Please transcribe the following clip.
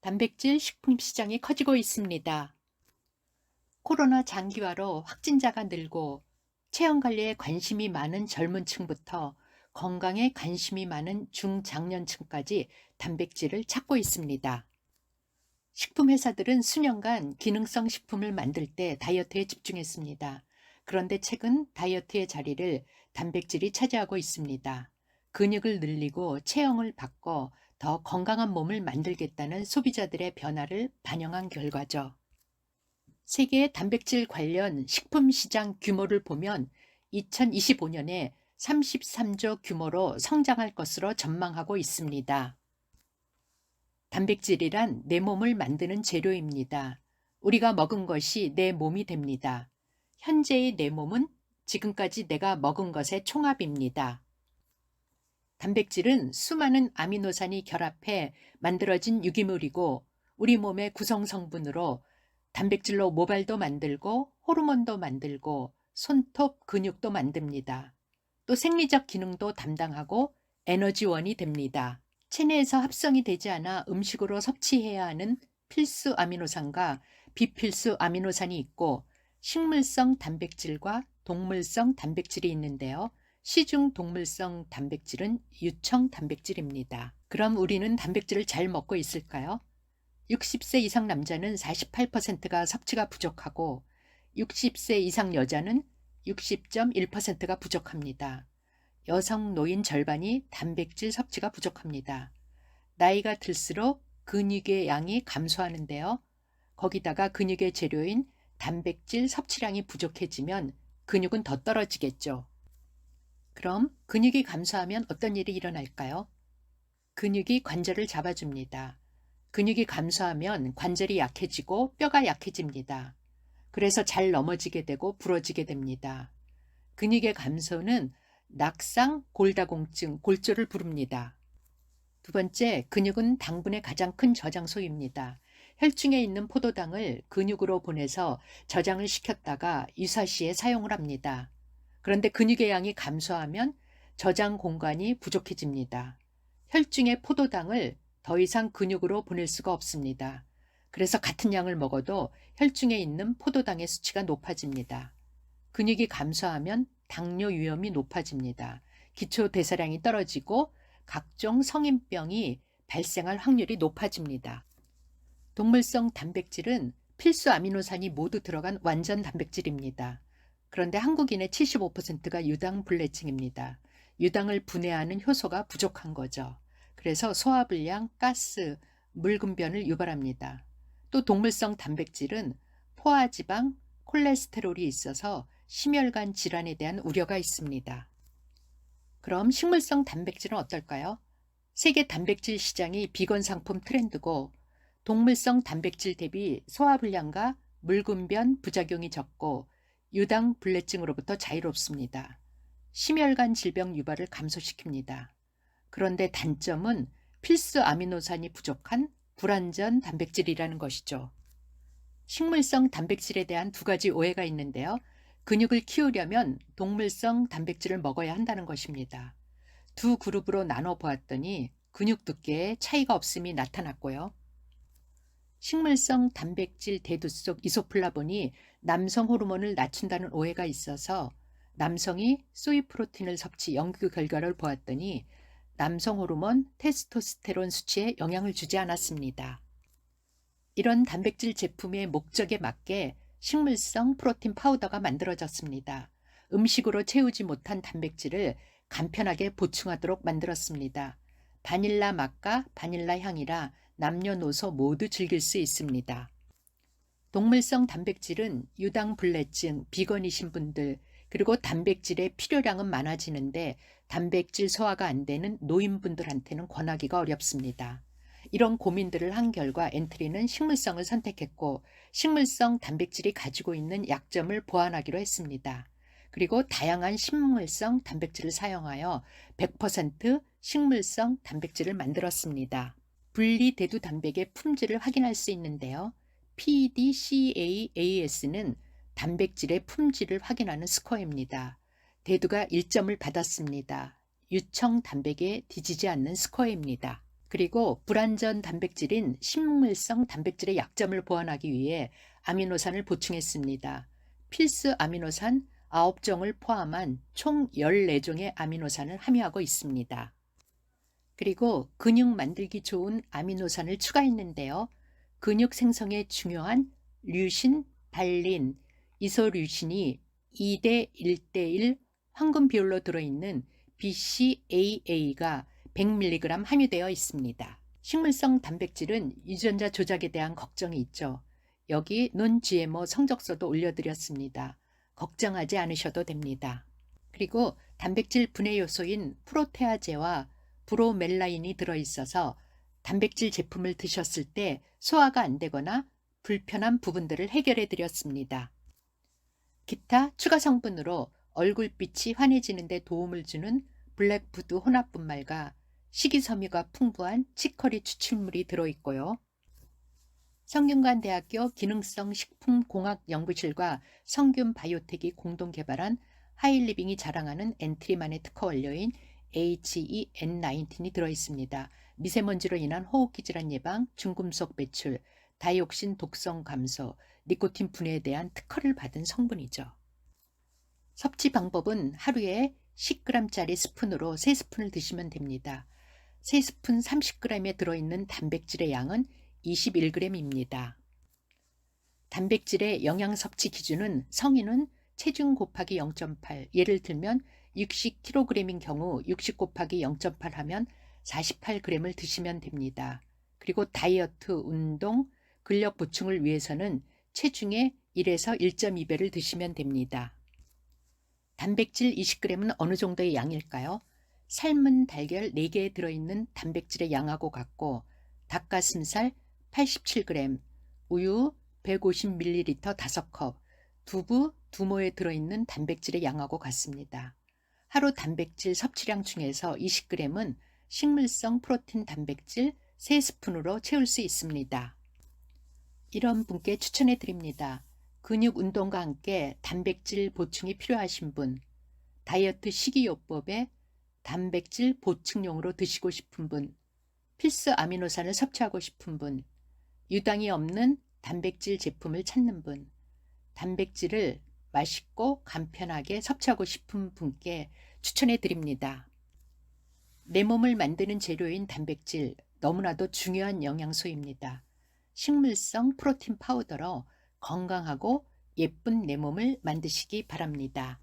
단백질 식품 시장이 커지고 있습니다. 코로나 장기화로 확진자가 늘고 체형 관리에 관심이 많은 젊은 층부터 건강에 관심이 많은 중장년층까지 단백질을 찾고 있습니다. 식품 회사들은 수년간 기능성 식품을 만들 때 다이어트에 집중했습니다. 그런데 최근 다이어트의 자리를 단백질이 차지하고 있습니다. 근육을 늘리고 체형을 바꿔 더 건강한 몸을 만들겠다는 소비자들의 변화를 반영한 결과죠. 세계 단백질 관련 식품 시장 규모를 보면 2025년에 33조 규모로 성장할 것으로 전망하고 있습니다. 단백질이란 내 몸을 만드는 재료입니다. 우리가 먹은 것이 내 몸이 됩니다. 현재의 내 몸은 지금까지 내가 먹은 것의 총합입니다. 단백질은 수많은 아미노산이 결합해 만들어진 유기물이고 우리 몸의 구성 성분으로 단백질로 모발도 만들고 호르몬도 만들고 손톱 근육도 만듭니다. 또 생리적 기능도 담당하고 에너지원이 됩니다. 체내에서 합성이 되지 않아 음식으로 섭취해야 하는 필수 아미노산과 비필수 아미노산이 있고 식물성 단백질과 동물성 단백질이 있는데요. 시중 동물성 단백질은 유청 단백질입니다. 그럼 우리는 단백질을 잘 먹고 있을까요? 60세 이상 남자는 48%가 섭취가 부족하고 60세 이상 여자는 60.1%가 부족합니다. 여성 노인 절반이 단백질 섭취가 부족합니다. 나이가 들수록 근육의 양이 감소하는데요. 거기다가 근육의 재료인 단백질 섭취량이 부족해지면 근육은 더 떨어지겠죠. 그럼 근육이 감소하면 어떤 일이 일어날까요? 근육이 관절을 잡아줍니다. 근육이 감소하면 관절이 약해지고 뼈가 약해집니다. 그래서 잘 넘어지게 되고 부러지게 됩니다. 근육의 감소는 낙상, 골다공증, 골절을 부릅니다. 두 번째, 근육은 당분의 가장 큰 저장소입니다. 혈중에 있는 포도당을 근육으로 보내서 저장을 시켰다가 유사시에 사용을 합니다. 그런데 근육의 양이 감소하면 저장 공간이 부족해집니다. 혈중의 포도당을 더 이상 근육으로 보낼 수가 없습니다. 그래서 같은 양을 먹어도 혈중에 있는 포도당의 수치가 높아집니다. 근육이 감소하면 당뇨 위험이 높아집니다. 기초 대사량이 떨어지고 각종 성인병이 발생할 확률이 높아집니다. 동물성 단백질은 필수 아미노산이 모두 들어간 완전 단백질입니다. 그런데 한국인의 75%가 유당불내증입니다. 유당을 분해하는 효소가 부족한 거죠. 그래서 소화불량, 가스, 묽은변을 유발합니다. 또 동물성 단백질은 포화지방, 콜레스테롤이 있어서 심혈관 질환에 대한 우려가 있습니다. 그럼 식물성 단백질은 어떨까요? 세계 단백질 시장이 비건 상품 트렌드고 동물성 단백질 대비 소화불량과 묽은변 부작용이 적고 유당 불내증으로부터 자유롭습니다. 심혈관 질병 유발을 감소시킵니다. 그런데 단점은 필수 아미노산이 부족한 불완전 단백질이라는 것이죠. 식물성 단백질에 대한 두 가지 오해가 있는데요. 근육을 키우려면 동물성 단백질을 먹어야 한다는 것입니다. 두 그룹으로 나눠 보았더니 근육 두께에 차이가 없음이 나타났고요. 식물성 단백질 대두 속 이소플라본이 남성 호르몬을 낮춘다는 오해가 있어서 남성이 소이 프로틴을 섭취 연구 결과를 보았더니 남성 호르몬 테스토스테론 수치에 영향을 주지 않았습니다. 이런 단백질 제품의 목적에 맞게 식물성 프로틴 파우더가 만들어졌습니다. 음식으로 채우지 못한 단백질을 간편하게 보충하도록 만들었습니다. 바닐라 맛과 바닐라 향이라 남녀노소 모두 즐길 수 있습니다. 동물성 단백질은 유당불내증, 비건이신 분들, 그리고 단백질의 필요량은 많아지는데 단백질 소화가 안 되는 노인분들한테는 권하기가 어렵습니다. 이런 고민들을 한 결과 엔트리는 식물성을 선택했고 식물성 단백질이 가지고 있는 약점을 보완하기로 했습니다. 그리고 다양한 식물성 단백질을 사용하여 100% 식물성 단백질을 만들었습니다. 분리대두 단백의 품질을 확인할 수 있는데요. PDCAAS는 단백질의 품질을 확인하는 스코어입니다. 대두가 1점을 받았습니다. 유청 단백에 뒤지지 않는 스코어입니다. 그리고 불완전 단백질인 식물성 단백질의 약점을 보완하기 위해 아미노산을 보충했습니다. 필수 아미노산 9종을 포함한 총 14종의 아미노산을 함유하고 있습니다. 그리고 근육 만들기 좋은 아미노산을 추가했는데요. 근육 생성에 중요한 류신, 발린, 이소류신이 2대 1대1 황금 비율로 들어있는 BCAA가 100mg 함유되어 있습니다. 식물성 단백질은 유전자 조작에 대한 걱정이 있죠. 여기 non-GMO 성적서도 올려드렸습니다. 걱정하지 않으셔도 됩니다. 그리고 단백질 분해 요소인 프로테아제와 브로멜라인이 들어있어서 단백질 제품을 드셨을 때 소화가 안 되거나 불편한 부분들을 해결해 드렸습니다. 기타 추가 성분으로 얼굴빛이 환해지는 데 도움을 주는 블랙푸드 혼합분말과 식이섬유가 풍부한 치커리 추출물이 들어있고요. 성균관대학교 기능성 식품공학연구실과 성균 바이오텍이 공동 개발한 하이리빙이 자랑하는 엔트리만의 특허 원료인 HEN19이 들어있습니다. 미세먼지로 인한 호흡기 질환 예방, 중금속 배출, 다이옥신 독성 감소, 니코틴 분해에 대한 특허를 받은 성분이죠. 섭취 방법은 하루에 10g짜리 스푼으로 3스푼을 드시면 됩니다. 3스푼 30g에 들어있는 단백질의 양은 21g입니다. 단백질의 영양 섭취 기준은 성인은 체중 곱하기 0.8, 예를 들면 60kg인 경우 60 곱하기 0.8 하면 48g을 드시면 됩니다. 그리고 다이어트, 운동, 근력 보충을 위해서는 체중의 1에서 1.2배를 드시면 됩니다. 단백질 20g은 어느 정도의 양일까요? 삶은 달걀 4개에 들어있는 단백질의 양하고 같고 닭가슴살 87g, 우유 150ml 5컵, 두부 2모에 들어있는 단백질의 양하고 같습니다. 하루 단백질 섭취량 중에서 20g은 식물성 프로틴 단백질 3스푼으로 채울 수 있습니다. 이런 분께 추천해 드립니다. 근육 운동과 함께 단백질 보충이 필요하신 분, 다이어트 식이요법에 단백질 보충용으로 드시고 싶은 분, 필수 아미노산을 섭취하고 싶은 분, 유당이 없는 단백질 제품을 찾는 분, 단백질을 맛있고 간편하게 섭취하고 싶은 분께 추천해 드립니다. 내 몸을 만드는 재료인 단백질, 너무나도 중요한 영양소입니다. 식물성 프로틴 파우더로 건강하고 예쁜 내 몸을 만드시기 바랍니다.